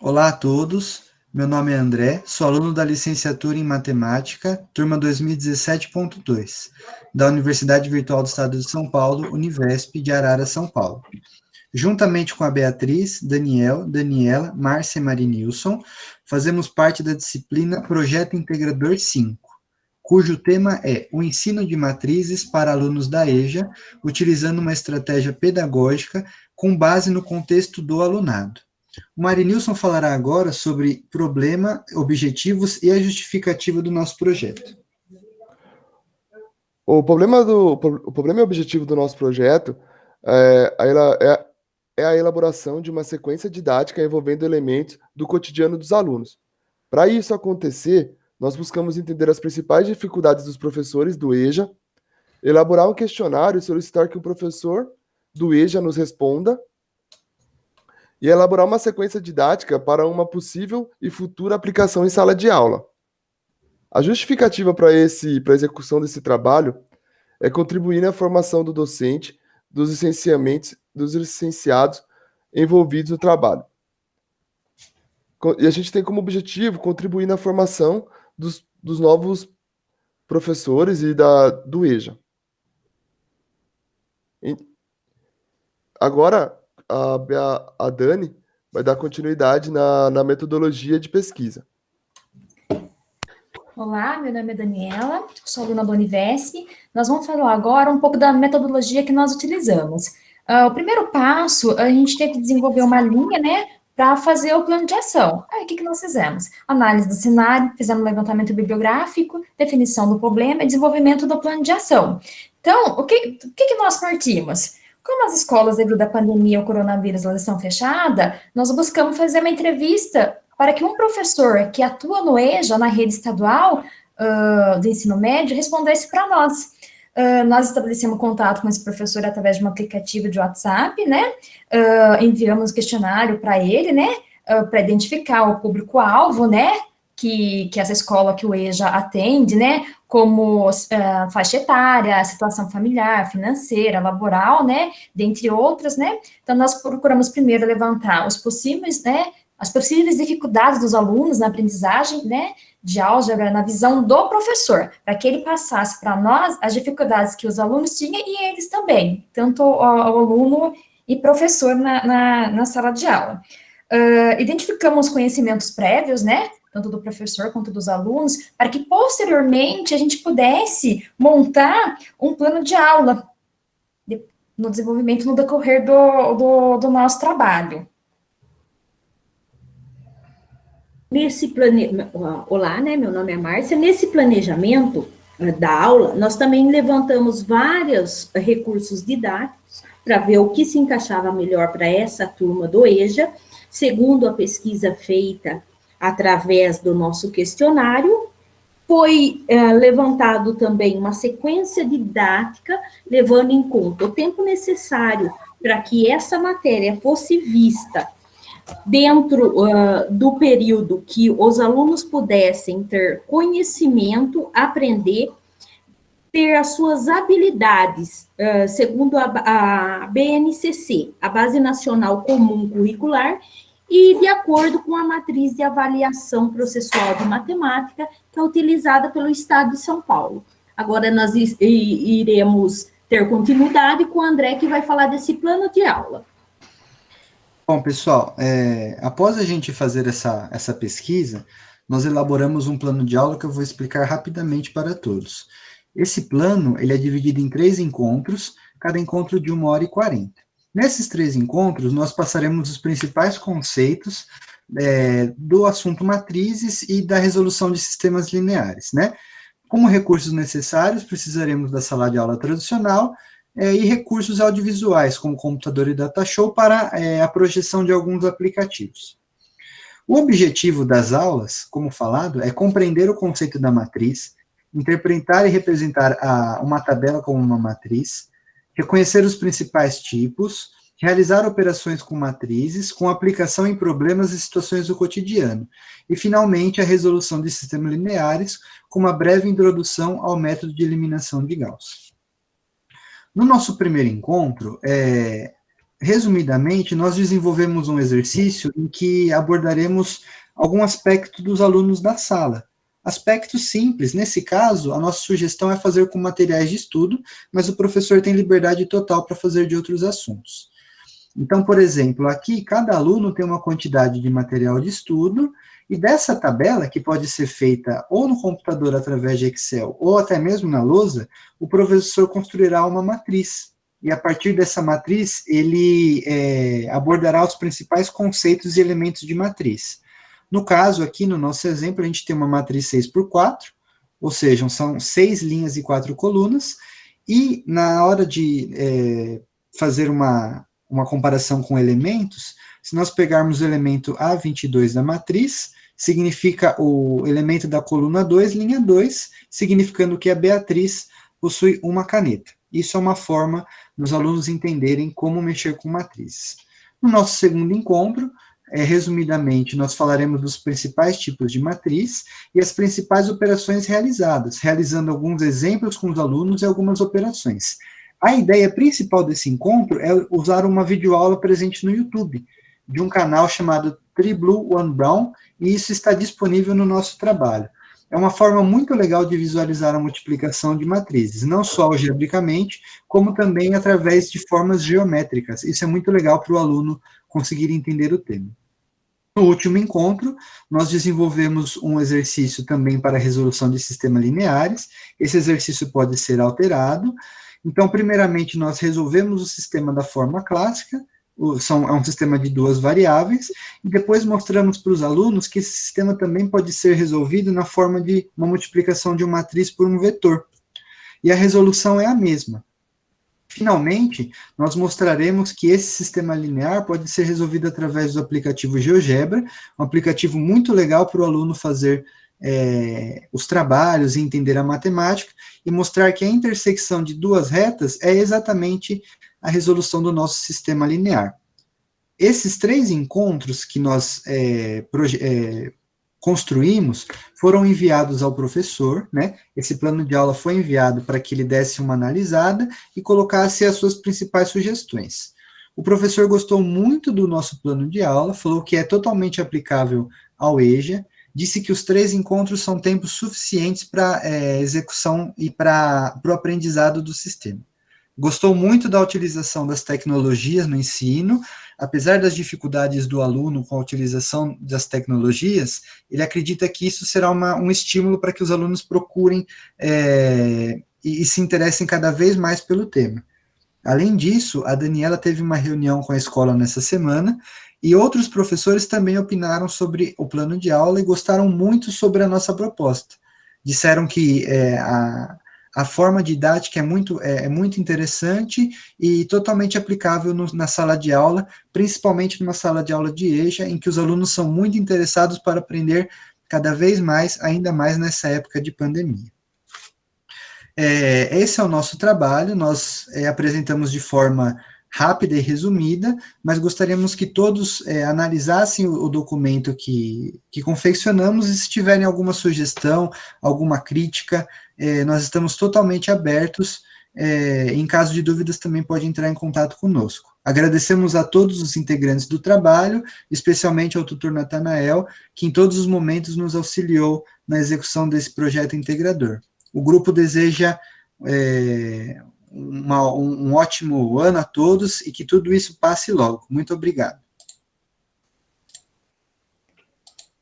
Olá a todos, meu nome é André, sou aluno da licenciatura em Matemática, turma 2017.2, da Universidade Virtual do Estado de São Paulo, Univesp de Arara, São Paulo. Juntamente com a Beatriz, Daniel, Daniela, Márcia e Marinilson, fazemos parte da disciplina Projeto Integrador 5, cujo tema é o ensino de matrizes para alunos da EJA, utilizando uma estratégia pedagógica com base no contexto do alunado. O Marinilson falará agora sobre problema, objetivos e a justificativa do nosso projeto. O problema e objetivo do nosso projeto é a elaboração de uma sequência didática envolvendo elementos do cotidiano dos alunos. Para isso acontecer, nós buscamos entender as principais dificuldades dos professores do EJA, elaborar um questionário e solicitar que o professor do EJA nos responda, e elaborar uma sequência didática para uma possível e futura aplicação em sala de aula. A justificativa para a execução desse trabalho é contribuir na formação do docente, dos licenciados envolvidos no trabalho. E a gente tem como objetivo contribuir na formação dos novos professores e do EJA. Agora, a Dani vai dar continuidade na metodologia de pesquisa. Olá, meu nome é Daniela, sou aluna da Univesp. Nós vamos falar agora um pouco da metodologia que nós utilizamos. O primeiro passo, a gente tem que desenvolver uma linha, né, para fazer o plano de ação. Aí, o que nós fizemos? Análise do cenário, fizemos um levantamento bibliográfico, definição do problema e desenvolvimento do plano de ação. Então, o que nós partimos? Como as escolas, devido à pandemia, o coronavírus, elas estão fechadas, nós buscamos fazer uma entrevista para que um professor que atua no EJA, na rede estadual do ensino médio, respondesse para nós. Nós estabelecemos contato com esse professor através de um aplicativo de WhatsApp, né? Enviamos questionário para ele, né? Para identificar o público-alvo, né? Que essa escola que o EJA atende, né? Como faixa etária, situação familiar, financeira, laboral, né? Dentre outras, né? Então, nós procuramos primeiro levantar os possíveis, né? As possíveis dificuldades dos alunos na aprendizagem, né, de álgebra, na visão do professor, para que ele passasse para nós as dificuldades que os alunos tinham e eles também, tanto o aluno e professor na sala de aula. Identificamos conhecimentos prévios, né, tanto do professor quanto dos alunos, para que posteriormente a gente pudesse montar um plano de aula no desenvolvimento, no decorrer do nosso trabalho. Olá, né? Meu nome é Márcia. Nesse planejamento da aula, nós também levantamos vários recursos didáticos para ver o que se encaixava melhor para essa turma do EJA, segundo a pesquisa feita através do nosso questionário. Foi levantado também uma sequência didática, levando em conta o tempo necessário para que essa matéria fosse vista dentro do período que os alunos pudessem ter conhecimento, aprender, ter as suas habilidades, segundo a BNCC, a Base Nacional Comum Curricular, e de acordo com a matriz de avaliação processual de matemática, que é utilizada pelo Estado de São Paulo. Agora, nós iremos ter continuidade com o André, que vai falar desse plano de aula. Bom, pessoal, após a gente fazer essa pesquisa, nós elaboramos um plano de aula que eu vou explicar rapidamente para todos. Esse plano, ele é dividido em 3 encontros, cada encontro de 1h40. Nesses 3 encontros, nós passaremos os principais conceitos do assunto matrizes e da resolução de sistemas lineares, né? Como recursos necessários, precisaremos da sala de aula tradicional, e recursos audiovisuais, como computador e datashow, para a projeção de alguns aplicativos. O objetivo das aulas, como falado, é compreender o conceito da matriz, interpretar e representar uma tabela como uma matriz, reconhecer os principais tipos, realizar operações com matrizes, com aplicação em problemas e situações do cotidiano, e, finalmente, a resolução de sistemas lineares, com uma breve introdução ao método de eliminação de Gauss. No nosso primeiro encontro, resumidamente, nós desenvolvemos um exercício em que abordaremos algum aspecto dos alunos da sala. Aspectos simples, nesse caso, a nossa sugestão é fazer com materiais de estudo, mas o professor tem liberdade total para fazer de outros assuntos. Então, por exemplo, aqui cada aluno tem uma quantidade de material de estudo, e dessa tabela, que pode ser feita ou no computador através de Excel, ou até mesmo na lousa, o professor construirá uma matriz. E a partir dessa matriz, ele abordará os principais conceitos e elementos de matriz. No caso, aqui no nosso exemplo, a gente tem uma matriz 6x4, ou seja, são 6 linhas e 4 colunas, e na hora de fazer uma comparação com elementos, se nós pegarmos o elemento A22 da matriz, significa o elemento da coluna 2, linha 2, significando que a Beatriz possui uma caneta. Isso é uma forma dos alunos entenderem como mexer com matrizes. No nosso segundo encontro, resumidamente, nós falaremos dos principais tipos de matriz e as principais operações realizadas, realizando alguns exemplos com os alunos e algumas operações. A ideia principal desse encontro é usar uma videoaula presente no YouTube, de um canal chamado 3Blue 1 Brown, e isso está disponível no nosso trabalho. É uma forma muito legal de visualizar a multiplicação de matrizes, não só algebricamente, como também através de formas geométricas. Isso é muito legal para o aluno conseguir entender o tema. No último encontro, nós desenvolvemos um exercício também para resolução de sistemas lineares. Esse exercício pode ser alterado. Então, primeiramente, nós resolvemos o sistema da forma clássica, é um sistema de duas variáveis, e depois mostramos para os alunos que esse sistema também pode ser resolvido na forma de uma multiplicação de uma matriz por um vetor. E a resolução é a mesma. Finalmente, nós mostraremos que esse sistema linear pode ser resolvido através do aplicativo GeoGebra, um aplicativo muito legal para o aluno fazer os trabalhos e entender a matemática, e mostrar que a intersecção de duas retas é exatamente a resolução do nosso sistema linear. Esses 3 encontros que nós construímos foram enviados ao professor, né? Esse plano de aula foi enviado para que ele desse uma analisada e colocasse as suas principais sugestões. O professor gostou muito do nosso plano de aula, falou que é totalmente aplicável ao EJA, disse que os 3 encontros são tempos suficientes para execução e para o aprendizado do sistema. Gostou muito da utilização das tecnologias no ensino, apesar das dificuldades do aluno com a utilização das tecnologias, ele acredita que isso será um estímulo para que os alunos procurem e se interessem cada vez mais pelo tema. Além disso, a Daniela teve uma reunião com a escola nessa semana, e outros professores também opinaram sobre o plano de aula e gostaram muito sobre a nossa proposta. Disseram que a forma didática é muito interessante e totalmente aplicável na sala de aula, principalmente numa sala de aula de EJA, em que os alunos são muito interessados para aprender cada vez mais, ainda mais nessa época de pandemia. Esse é o nosso trabalho, nós apresentamos de forma rápida e resumida, mas gostaríamos que todos analisassem o documento que confeccionamos, e se tiverem alguma sugestão, alguma crítica, nós estamos totalmente abertos, em caso de dúvidas também pode entrar em contato conosco. Agradecemos a todos os integrantes do trabalho, especialmente ao tutor Natanael, que em todos os momentos nos auxiliou na execução desse projeto integrador. O grupo deseja um ótimo ano a todos e que tudo isso passe logo. Muito obrigado.